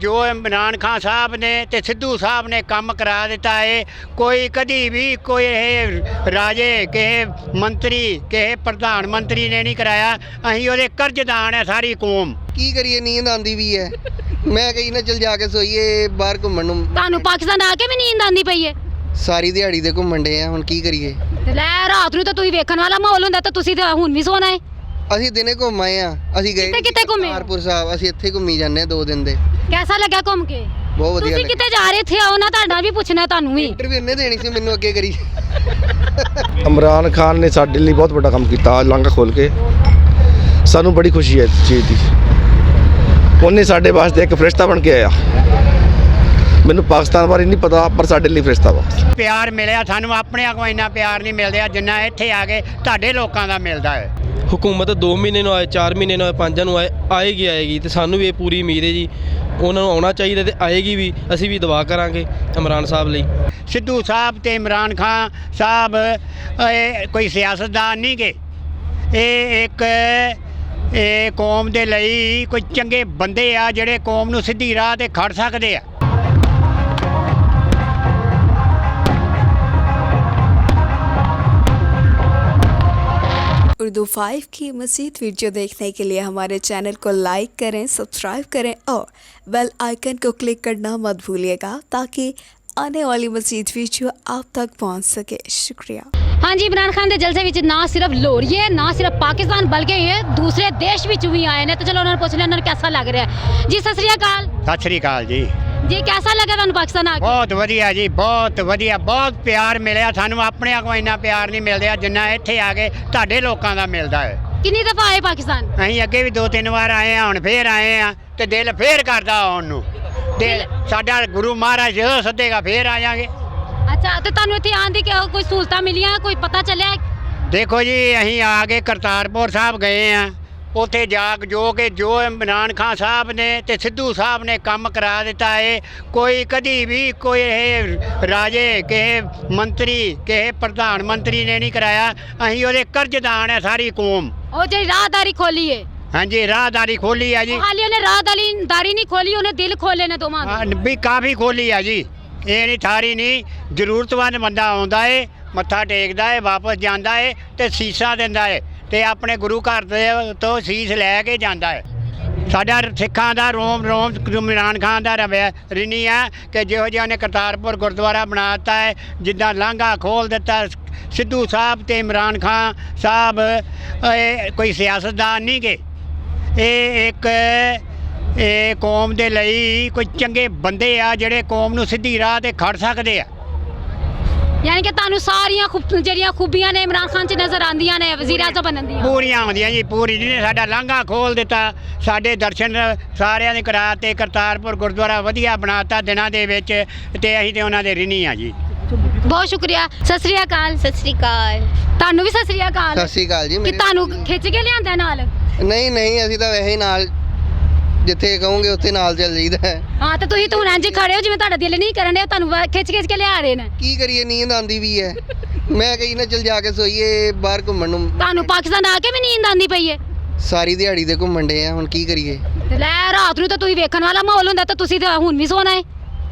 जो इमरान खान साहब ने ते सिद्धू साहब ने काम करा दिता है। कोई कभी भी कोई राजे के मंत्री के प्रधानमंत्री ने नहीं कराया। असीं ओहदे कर्जदान है सारी कौम। की करिए, नींद आंदी भी है। मैं कही ना चल जाके सोईए बाहर घूमन नूं। ਤੁਹਾਨੂੰ ਪਾਕਿਸਤਾਨ ਆ ਕੇ ਵੀ ਨੀਂਦ ਆਂਦੀ ਪਈ ਹੈ। ਸਾਰੀ ਦਿਹਾੜੀ ਦੇ ਘੁੰਮਣ ਡੇ ਆ, ਹੁਣ ਕੀ ਕਰੀਏ। ਤੇ ਲੈ ਰਾਤ ਨੂੰ ਤਾਂ ਤੁਸੀਂ ਵੇਖਣ ਵਾਲਾ ਮਾਹੌਲ ਹੁੰਦਾ ਤਾਂ ਤੁਸੀਂ ਤਾਂ ਹੁਣ ਵੀ ਸੋਣਾ ਹੈ। ਅਸੀਂ ਦਿਨੇ ਘੁੰਮ ਆਏ ਆ। ਅਸੀਂ ਗਏ ਕਿੱਥੇ ਘੁੰਮੇ? ਕਰਤਾਰਪੁਰ ਸਾਹਿਬ। ਅਸੀਂ ਇੱਥੇ ਘੁੰਮੀ ਜਾਂਦੇ 2 ਦਿਨ ਦੇ। कैसा लगा घूम के? बहुत वधिया ਤੁਸੀਂ ਕਿੱਥੇ ਜਾ ਰਹੇ ਥੇ? ਆਓ ਨਾ, ਤੁਹਾਡਾ ਵੀ ਪੁੱਛਣਾ ਤੁਹਾਨੂੰ ਵੀ। ਇੰਟਰਵਿਊ ਇਹਨੇ ਦੇਣੀ ਸੀ ਮੈਨੂੰ, ਅੱਗੇ ਕਰੀ। ਇਮਰਾਨ ਖਾਨ ਨੇ ਸਾਡੇ ਲਈ ਬਹੁਤ ਵੱਡਾ ਕੰਮ ਕੀਤਾ, ਲਾਂਘਾ ਖੋਲ ਕੇ। ਸਾਨੂੰ ਬੜੀ ਖੁਸ਼ੀ ਹੈ ਇਸ ਚੀਜ਼ ਦੀ। ਉਹਨੇ ਸਾਡੇ ਵਾਸਤੇ ਇੱਕ ਫਰਿਸ਼ਤਾ ਬਣ ਕੇ ਆਇਆ। ਮੈਨੂੰ ਪਾਕਿਸਤਾਨ ਬਾਰੇ ਨਹੀਂ ਪਤਾ, ਪਰ ਸਾਡੇ ਲਈ ਫਰਿਸ਼ਤਾ ਵਾ। ਪਿਆਰ ਮਿਲਿਆ ਸਾਨੂੰ, ਆਪਣਿਆਂ ਕੋਲ ਇੰਨਾ ਪਿਆਰ ਨਹੀਂ ਮਿਲਦਾ ਜਿੰਨਾ ਇੱਥੇ ਆ ਕੇ ਤੁਹਾਡੇ ਲੋਕਾਂ ਦਾ ਮਿਲਦਾ ਹੈ। हुकूमत 2 महीने आए, 4 महीने आए, 5 आएगी तो सानू भी पूरी उम्मीद है जी उन्होंने आना चाहिए तो आएगी भी। असी भी दुआ करांगे इमरान साहब ਲਈ। सिद्धू साहब ते इमरान खान साहब कोई सियासतदान नहीं गे, एक कौम दे लई कोई चंगे बंदे आ ਜਿਹੜੇ कौम ਨੂੰ ਸਿੱਧੀ ਰਾਹ ਤੇ ਖੜ ਸਕਦੇ ਆ। उर्दू 5 की मज़ीद वीडियो देखने के लिए हमारे चैनल को लाइक करें, सब्सक्राइब करें और बेल आइकन को क्लिक करना मत भूलिएगा ताकि आने वाली मज़ीद वीडियो आप तक पहुंच सके। शुक्रिया। हाँ जी, इमरान खान के जलसे विच ना सिर्फ लोरिए ना सिर्फ पाकिस्तान बल्कि ये दूसरे देश विच भी आए ने। तो चलो उन्होंने पूछ लिया उन्होंने कैसा लग रहा है जी। सत श्री अकाल। सत श्री अकाल जी। जी कैसा लगा ਤੁਹਾਨੂੰ ਪਾਕਿਸਤਾਨ ਆ ਕੇ? ਬਹੁਤ ਵਧੀਆ ਜੀ, ਬਹੁਤ ਵਧੀਆ, ਬਹੁਤ ਪਿਆਰ ਮਿਲਿਆ ਸਾਨੂੰ। ਆਪਣਿਆਂ ਕੋਲ ਇੰਨਾ ਪਿਆਰ ਨਹੀਂ ਮਿਲਦਾ ਜਿੰਨਾ ਇੱਥੇ ਆ ਕੇ ਤੁਹਾਡੇ ਲੋਕਾਂ ਦਾ ਮਿਲਦਾ ਹੈ। ਕਿੰਨੀ ਦਫਾ ਆਏ ਪਾਕਿਸਤਾਨ? ਅਸੀਂ ਅੱਗੇ ਵੀ 2-3 ਵਾਰ ਆਏ ਆ, ਹੁਣ ਫੇਰ ਆਏ ਆ ਤੇ ਦਿਲ ਫੇਰ ਕਰਦਾ ਆਉਣ ਨੂੰ। ਦਿਲ ਸਾਡਾ ਗੁਰੂ ਮਹਾਰਾਜ ਜਦੋਂ ਸੱਦੇਗਾ ਫੇਰ ਆ ਜਾਾਂਗੇ। ਅੱਛਾ, ਤੇ ਤੁਹਾਨੂੰ ਇੱਥੇ ਆਉਣ ਦੀ ਕੋਈ ਸਹੂਲਤਾਂ ਮਿਲੀਆਂ, ਕੋਈ ਪਤਾ ਚੱਲਿਆ? ਦੇਖੋ ਜੀ, ਅਸੀਂ ਆ ਕੇ ਕਰਤਾਰਪੁਰ ਸਾਹਿਬ ਗਏ ਆ। ਉੱਥੇ ਜਾ ਕੇ ਜੋ ਇਮਰਾਨ ਖਾਨ ਸਾਹਿਬ ਨੇ ਤੇ ਸਿੱਧੂ ਸਾਹਿਬ ਨੇ ਕੰਮ ਕਰਾ ਦਿੱਤਾ ਹੈ। ਕੋਈ ਕਦੀ ਵੀ ਕੋਈ ਰਾਜੇ ਕੇ ਮੰਤਰੀ ਕੇ ਪ੍ਰਧਾਨ ਮੰਤਰੀ ਨੇ ਨਹੀਂ ਕਰਾਇਆ। ਅਸੀਂ ਉਹਦੇ ਕਰਜ਼ਦਾਨ ਹੈ ਸਾਰੀ ਕੌਮ। ਉਹ ਜਿਹੜੀ ਰਾਹਦਾਰੀ ਖੋਲੀ ਹੈ। ਹਾਂਜੀ, ਰਾਹਦਾਰੀ ਖੋਲੀ ਹੈ ਜੀ। ਹਾਲੇ ਉਹਨੇ ਰਾਹਦਾਰੀ ਨਹੀਂ ਖੋਲੀ, ਉਹਨੇ ਦਿਲ ਖੋਲੇ ਨੇ ਦੋਵਾਂ ਦੇ। ਵੀ ਕਾਫੀ ਖੋਲੀ ਹੈ ਜੀ, ਇਹ ਨਹੀਂ ਸਾਰੀ ਨਹੀਂ। ਜ਼ਰੂਰਤਮੰਦ ਬੰਦਾ ਆਉਂਦਾ ਹੈ, ਮੱਥਾ ਟੇਕਦਾ ਹੈ, ਵਾਪਸ ਜਾਂਦਾ ਹੈ ਤੇ ਸੀਸਾਂ ਦਿੰਦਾ ਹੈ ਤੇ ਆਪਣੇ ਗੁਰੂ ਘਰ ਦੇ ਤੋਂ ਸੀਸ ਲੈ ਕੇ ਜਾਂਦਾ ਹੈ। ਸਾਡਾ ਸਿੱਖਾਂ ਦਾ ਰੋਮ ਇਮਰਾਨ ਖਾਨ ਦਾ ਰਿਣੀ ਹੈ ਕਿ ਜਿਹੋ ਜਿਹਾ ਉਹਨੇ ਕਰਤਾਰਪੁਰ ਗੁਰਦੁਆਰਾ ਬਣਾ ਦਿੱਤਾ ਹੈ, ਜਿੱਦਾਂ ਲਾਂਘਾ ਖੋਲ ਦਿੱਤਾ। ਸਿੱਧੂ ਸਾਹਿਬ ਤੇ ਇਮਰਾਨ ਖਾਨ ਸਾਹਿਬ ਕੋਈ ਸਿਆਸਤਦਾਨ ਨਹੀਂ ਗੇ, ਇੱਕ ਕੌਮ ਦੇ ਲਈ ਕੋਈ ਚੰਗੇ ਬੰਦੇ ਆ ਜਿਹੜੇ ਕੌਮ ਨੂੰ ਸਿੱਧੀ ਰਾਹ ਤੇ ਖੜ ਸਕਦੇ ਆ। ਯਾਨੀ ਕਿ ਤੁਹਾਨੂੰ ਸਾਰੀਆਂ ਜਿਹੜੀਆਂ ਖੂਬੀਆਂ ਨੇ ਇਮਰਾਨ ਖਾਨ 'ਚ ਨਜ਼ਰ ਆਉਂਦੀਆਂ ਨੇ ਵਜ਼ੀਰ ਆਜ਼ਮ ਬਣਨ ਦੀਆਂ? ਪੂਰੀਆਂ ਆਉਂਦੀਆਂ ਜੀ, ਪੂਰੀ। ਜਿਹਨੇ ਸਾਡਾ ਲਾਂਘਾ ਖੋਲ ਦਿੱਤਾ, ਸਾਡੇ ਦਰਸ਼ਨ ਸਾਰਿਆਂ ਦੇ ਕਰਾ ਤੇ ਕਰਤਾਰਪੁਰ ਗੁਰਦੁਆਰਾ ਵਧੀਆ ਬਣਾਤਾ ਦਿਨਾਂ ਦੇ ਵਿੱਚ, ਤੇ ਅਸੀਂ ਤੇ ਉਹਨਾਂ ਦੇ ਰਿਣੀ ਆ ਜੀ। ਬਹੁਤ ਸ਼ੁਕਰੀਆ। ਸਤਿ ਸ੍ਰੀ ਅਕਾਲ। ਸਤਿ ਸ੍ਰੀ ਅਕਾਲ। ਤੁਹਾਨੂੰ ਵੀ ਸਤਿ ਸ੍ਰੀ ਅਕਾਲ। ਸਤਿ ਸ਼੍ਰੀ ਅਕਾਲ ਜੀ। ਕਿ ਤੁਹਾਨੂੰ ਖਿੱਚ ਕੇ ਲਿਆਂਦਾ ਨਾਲ? ਨਹੀਂ, ਅਸੀਂ ਤਾਂ ਵੈਸੇ ਹੀ ਨਾਲ, ਜਿੱਥੇ ਕਹੋਗੇ ਉੱਥੇ ਨਾਲ ਚੱਲ ਜਾਈਦਾ ਹੈ। ਹਾਂ, ਤੇ ਤੁਸੀਂ ਤੂੰ ਇੰਜ ਖੜੇ ਹੋ ਜਿਵੇਂ ਤੁਹਾਡਾ ਦਿਲ ਨਹੀਂ ਕਰਨ ਡਿਆ, ਤੁਹਾਨੂੰ ਖਿੱਚ ਕੇ ਲਿਆ ਰਹੇ ਨੇ। ਕੀ ਕਰੀਏ, ਨੀਂਦ ਆਂਦੀ ਵੀ ਹੈ। ਮੈਂ ਕਹੀ ਨਾ ਚਲ ਜਾ ਕੇ ਸੋਈਏ ਬਾਹਰ ਘੁੰਮਣ ਨੂੰ। ਤੁਹਾਨੂੰ ਪਾਕਿਸਤਾਨ ਆ ਕੇ ਵੀ ਨੀਂਦ ਆਂਦੀ ਪਈ ਹੈ? ਸਾਰੀ ਦਿਹਾੜੀ ਦੇ ਘੁੰਮਣ ਡੇ ਆ, ਹੁਣ ਕੀ ਕਰੀਏ। ਤੇ ਲੈ ਰਾਤ ਨੂੰ ਤਾਂ ਤੁਸੀਂ ਵੇਖਣ ਵਾਲਾ ਮਾਹੌਲ ਹੁੰਦਾ ਤਾਂ ਤੁਸੀਂ ਤਾਂ ਹੁਣ ਵੀ ਸੋਣਾ ਹੈ।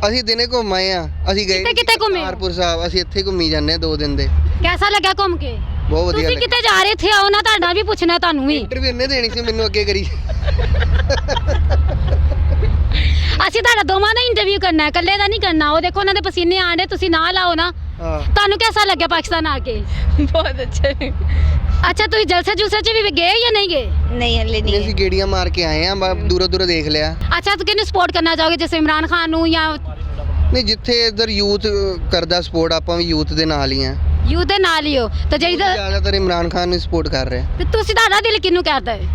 ਅਸੀਂ ਦਿਨੇ ਘੁੰਮ ਆਏ ਆ। ਅਸੀਂ ਗਏ ਕਿੱਥੇ ਘੁੰਮੇ? ਕਰਤਾਰਪੁਰ ਸਾਹਿਬ। ਅਸੀਂ ਇੱਥੇ ਘੁੰਮੀ ਜਾਂਦੇ 2 ਦਿਨ ਦੇ। कैसा लगा घूम के? बहुत वधिया। ਤੁਸੀਂ ਕਿੱਥੇ ਜਾ ਰਹੇ ਥੇ? ਆਓ ਨਾ, ਤੁਹਾਡਾ ਵੀ ਪੁੱਛਣਾ ਤੁਹਾਨੂੰ ਵੀ। ਇੰਟਰਵਿਊ ਇਹਨੇ ਦੇਣੀ ਸੀ ਮੈਨੂੰ, ਅੱਗੇ ਕਰੀ। ਅਸੀਂ ਤੁਹਾਡਾ ਦੋਵਾਂ ਦਾ ਇੰਟਰਵਿਊ ਕਰਨਾ ਹੈ, ਇਕੱਲੇ ਦਾ ਨਹੀਂ ਕਰਨਾ। ਉਹ ਦੇਖੋ ਉਹਨਾਂ ਦੇ ਪਸੀਨੇ ਆਣ ਰਹੇ, ਤੁਸੀਂ ਨਾਲ ਆਓ ਨਾ। ਤੁਹਾਨੂੰ कैसा लगा पाकिस्तान आके? बहुत अच्छा। अच्छा, ਤੁਸੀਂ ਜਲਸੇ ਜੁਲਸੇ 'ਚ ਵੀ ਗਏ ਜਾਂ ਨਹੀਂ ਗਏ? नहीं हले नहीं ਅਸੀਂ ਗੇੜੀਆਂ ਮਾਰ ਕੇ ਆਏ ਆ, ਦੂਰੋਂ ਦੇਖ ਲਿਆ। ਅੱਛਾ, ਤੁਸੀਂ ਕਿਹਨੂੰ ਸਪੋਰਟ ਕਰਨਾ ਚਾਹੋਗੇ, ਜਿਵੇਂ ਇਮਰਾਨ ਖਾਨ ਨੂੰ ਜਾਂ? ਨਹੀਂ, ਜਿੱਥੇ ਇਧਰ ਯੂਥ ਕਰਦਾ ਸਪੋਰਟ, ਆਪਾਂ ਵੀ ਯੂਥ ਦੇ ਨਾਲ ਹੀ ਆ। ਯੂਥ ਦੇ ਨਾਲ ਹੀ ਹੋ ਤਾਂ ਜਿਹੜੀ ਜ਼ਿਆਦਾਤਰ ਇਮਰਾਨ ਖਾਨ ਨੂੰ ਸਪੋਰਟ ਕਰ ਰਿਹਾ। ਤੇ ਤੁਸੀਂ, ਤੁਹਾਡਾ ਦਿਲ ਕਿਹਨੂੰ ਕਰਦਾ ਹੈ?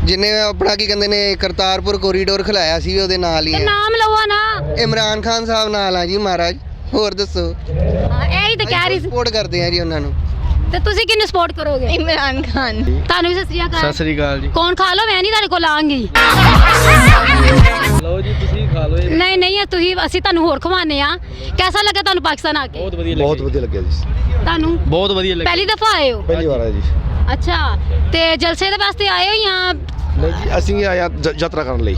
ਜਿਨੇ ਆਪਣਾ ਕੀ ਕਹਿੰਦੇ ਨੇ ਕਰਤਾਰਪੁਰ ਕੋਰੀਡੋਰ ਖਿਲਾਇਆ ਸੀ, ਉਹਦੇ ਨਾਲ ਹੀ ਤੇ ਹੈ। ਨਾਮ ਲਵੋ ਨਾ। ਇਮਰਾਨ ਖਾਨ ਸਾਹਿਬ ਨਾਲ ਆ ਜੀ ਮਹਾਰਾਜ। ਹੋਰ ਦੱਸੋ। ਹਾਂ, ਇਹੀ ਤਾਂ ਕਹਿ ਰਹੀ ਸੀ। ਸਪੋਰਟ ਕਰਦੇ ਆ ਜੀ ਉਹਨਾਂ ਨੂੰ। ਤੇ ਤੁਸੀਂ ਕਿਹਨੂੰ ਸਪੋਰਟ ਕਰੋਗੇ? इमरान खान। ਤੁਹਾਨੂੰ ਵੀ ਸਤਿ ਸ੍ਰੀ ਅਕਾਲ। ਸਤਿ ਸ੍ਰੀ ਅਕਾਲ ਜੀ। ਕੌਣ ਖਾ ਲੋ, ਮੈਂ ਨਹੀਂ ਤੁਹਾਡੇ ਕੋਲ ਆਵਾਂਗੀ। ਲਓ ਜੀ, ਤੁਸੀਂ ਖਾ ਲਓ। ਨਹੀਂ, ਤੁਸੀਂ ਅਸੀਂ ਤੁਹਾਨੂੰ ਹੋਰ ਖਵਾਨੇ ਆ। कैसा लगा ਤੁਹਾਨੂੰ ਪਾਕਿਸਤਾਨ ਆ ਕੇ? ਬਹੁਤ ਵਧੀਆ ਲੱਗਿਆ ਜੀ। ਤੁਹਾਨੂੰ ਬਹੁਤ ਵਧੀਆ ਲੱਗਿਆ। ਪਹਿਲੀ ਦਫਾ ਆਏ ਹੋ? ਪਹਿਲੀ ਵਾਰ ਆਏ ਜੀ। ਅੱਛਾ, ਤੇ ਜਲਸੇ ਦੇ ਵਾਸਤੇ ਆਏ ਹੋ ਜਾਂ ਨਹੀਂ ਜੀ ਅਸੀਂ ਆਇਆ ਯਾਤਰਾ ਕਰਨ ਲਈ।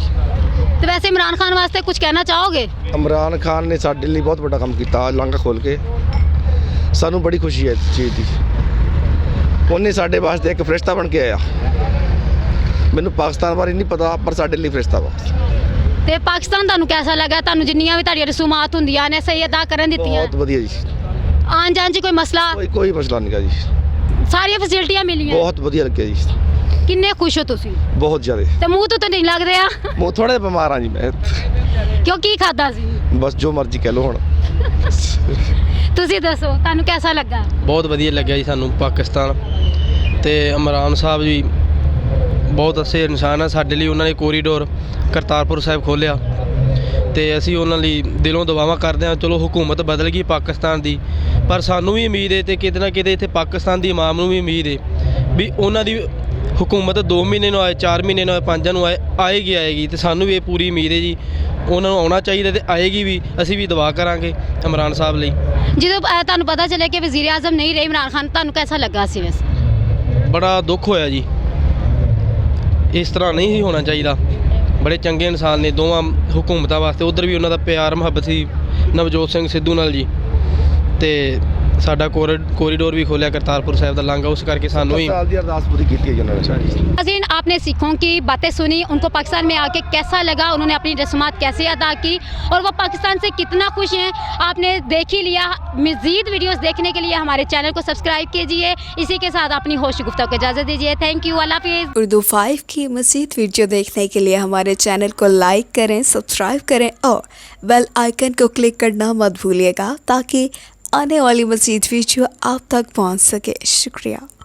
ਤੇ ਵੈਸੇ ਇਮਰਾਨ ਖਾਨ ਵਾਸਤੇ ਕੁਝ ਕਹਿਣਾ ਚਾਹੋਗੇ? ਇਮਰਾਨ ਖਾਨ ਨੇ ਸਾਡੇ ਲਈ ਬਹੁਤ ਵੱਡਾ ਕੰਮ ਕੀਤਾ ਲਾਂਘਾ ਖੋਲ ਕੇ। ਸਾਨੂੰ ਬੜੀ ਖੁਸ਼ੀ ਹੈ ਇਸ ਚੀਜ਼ ਦੀ। ਉਹਨੇ ਸਾਡੇ ਵਾਸਤੇ ਇੱਕ ਫਰਿਸ਼ਤਾ ਬਣ ਕੇ ਆਇਆ। ਮੈਨੂੰ ਪਾਕਿਸਤਾਨ ਬਾਰੇ ਨਹੀਂ ਪਤਾ ਪਰ ਸਾਡੇ ਲਈ ਫਰਿਸ਼ਤਾ ਵਾ। ਤੇ ਪਾਕਿਸਤਾਨ ਤੁਹਾਨੂੰ ਕਿਹਦਾ ਲੱਗਾ? ਤੁਹਾਨੂੰ ਜਿੰਨੀਆਂ ਵੀ ਤੁਹਾਡੀਆਂ ਰਸੂਮਾਤ ਹੁੰਦੀਆਂ ਨੇ ਸਹੀ ਅਦਾ ਕਰਨ ਦਿੱਤੀਆਂ? ਬਹੁਤ ਵਧੀਆ ਜੀ, ਆਉਣ ਜਾਣ 'ਚ ਕੋਈ ਮਸਲਾ? ਕੋਈ ਮਸਲਾ ਨਹੀਂ ਗਾ ਜੀ। ਸਾਰੀਆਂ ਫੈਸਿਲਿਟੀਆਂ ਮਿਲੀਆਂ? ਬਹੁਤ ਵਧੀਆ ਲੱਗਿਆ ਜੀ, ਕਿੰਨੇ ਖੁਸ਼ ਹੋ ਤੁਸੀਂ? ਬਹੁਤ ਜ਼ਿਆਦਾ। ਤੇ ਮੂੰਹ ਤੋਂ ਤਾਂ ਨਹੀਂ ਲੱਗ ਰਿਹਾ? ਮੈਂ ਥੋੜਾ ਜਿਹਾ ਬਿਮਾਰ ਹਾਂ ਜੀ ਮੈਂ। ਕਿਉਂ, ਕੀ ਖਾਦਾ ਸੀ? ਬਸ ਜੋ ਮਰਜ਼ੀ ਕਹਿ ਲਓ ਹੁਣ। ਤੁਸੀਂ ਦੱਸੋ ਤੁਹਾਨੂੰ ਕਿਹਦਾ ਲੱਗਾ? ਬਹੁਤ ਵਧੀਆ ਲੱਗਿਆ ਜੀ ਸਾਨੂੰ ਪਾਕਿਸਤਾਨ। ਤੇ ਇਮਰਾਨ ਸਾਹਿਬ ਜੀ ਬਹੁਤ ਅੱਛੇ ਇਨਸਾਨ ਆ। ਸਾਡੇ ਲਈ ਉਹਨਾਂ ਨੇ ਕੋਰੀਡੋਰ ਕਰਤਾਰਪੁਰ ਸਾਹਿਬ ਖੋਲ੍ਹਿਆ ਤੇ ਅਸੀਂ ਉਹਨਾਂ ਲਈ ਦਿਲੋਂ ਦੁਆਵਾਂ ਕਰਦੇ ਹਾਂ। ਚਲੋ ਹੁਕੂਮਤ ਬਦਲ ਗਈ ਪਾਕਿਸਤਾਨ ਦੀ, ਪਰ ਸਾਨੂੰ ਵੀ ਉਮੀਦ ਹੈ ਤੇ ਕਿਤੇ ਨਾ ਕਿਤੇ ਇੱਥੇ ਪਾਕਿਸਤਾਨ ਦੀ ਇਮਾਮ ਨੂੰ ਵੀ ਉਮੀਦ ਹੈ ਵੀ ਉਹਨਾਂ ਦੀ ਹੁਕੂਮਤ 2 ਮਹੀਨੇ ਨੂੰ ਆਏ, 4 ਮਹੀਨੇ ਨੂੰ ਆਏ, 5 ਨੂੰ ਆਏਗੀ ਤੇ ਸਾਨੂੰ ਵੀ ਇਹ ਪੂਰੀ ਉਮੀਦ ਹੈ ਜੀ ਉਹਨਾਂ ਨੂੰ ਆਉਣਾ ਚਾਹੀਦਾ ਤੇ ਆਏਗੀ ਵੀ। ਅਸੀਂ ਵੀ ਦੁਆ ਕਰਾਂਗੇ ਇਮਰਾਨ ਸਾਹਿਬ ਲਈ। ਜਦੋਂ ਤੁਹਾਨੂੰ ਪਤਾ ਚੱਲਿਆ ਕਿ ਵਜ਼ੀਰ ਆਜ਼ਮ ਨਹੀਂ ਰਹੇ ਇਮਰਾਨ ਖਾਨ, ਤੁਹਾਨੂੰ ਕਿਹਦਾ ਲੱਗਾ ਸੀ? ਵੈਸੇ ਬੜਾ ਦੁੱਖ ਹੋਇਆ ਜੀ, ਇਸ ਤਰ੍ਹਾਂ ਨਹੀਂ ਸੀ ਹੋਣਾ ਚਾਹੀਦਾ। ਬੜੇ ਚੰਗੇ ਇਨਸਾਨ ਨੇ ਦੋਵਾਂ ਹੁਕੂਮਤਾਂ ਵਾਸਤੇ। ਉਧਰ ਵੀ ਉਹਨਾਂ ਦਾ ਪਿਆਰ ਮੁਹੱਬਤ ਸੀ ਨਵਜੋਤ ਸਿੰਘ ਸਿੱਧੂ ਨਾਲ ਜੀ, ਤੇ ਸਾਡਾ ਕੋਰੀਡੋਰ ਵੀ ਖੋਲ੍ਹਿਆ ਕਰतारपुर साहिब ਦਾ ਲਾਂਘਾ, ਉਸ ਕਰਕੇ ਸਾਨੂੰ ਹੀ ਸਾਲ ਦੀ ਅਰਦਾਸ ਪੂਰੀ ਕੀਤੀ ਹੈ ਉਹਨਾਂ ਨੇ ਸਾਡੀ। नाज़रीन, आपने सिखों की बातें सुनी, उनको पाकिस्तान में आके कैसा लगा, उन्होंने अपनी रस्मात कैसे अदा की और वो पाकिस्तान से कितना खुश हैं, आपने देख ही लिया। मज़ीद वीडियोस देखने के लिए हमारे चैनल को सब्सक्राइब कीजिए। इसी के साथ अपनी होश गुफ्तगू को इजाज़त दीजिए। थैंक यू, अल्लाह हाफिज़। उर्दू 5 की मज़ीद वीडियो देखने के लिए हमारे चैनल को लाइक करें, सब्सक्राइब करें और बेल आइकन को क्लिक करना मत भूलिएगा ताकि आने वाली मज़ीद वीडियो आप तक पहुंच सके। शुक्रिया।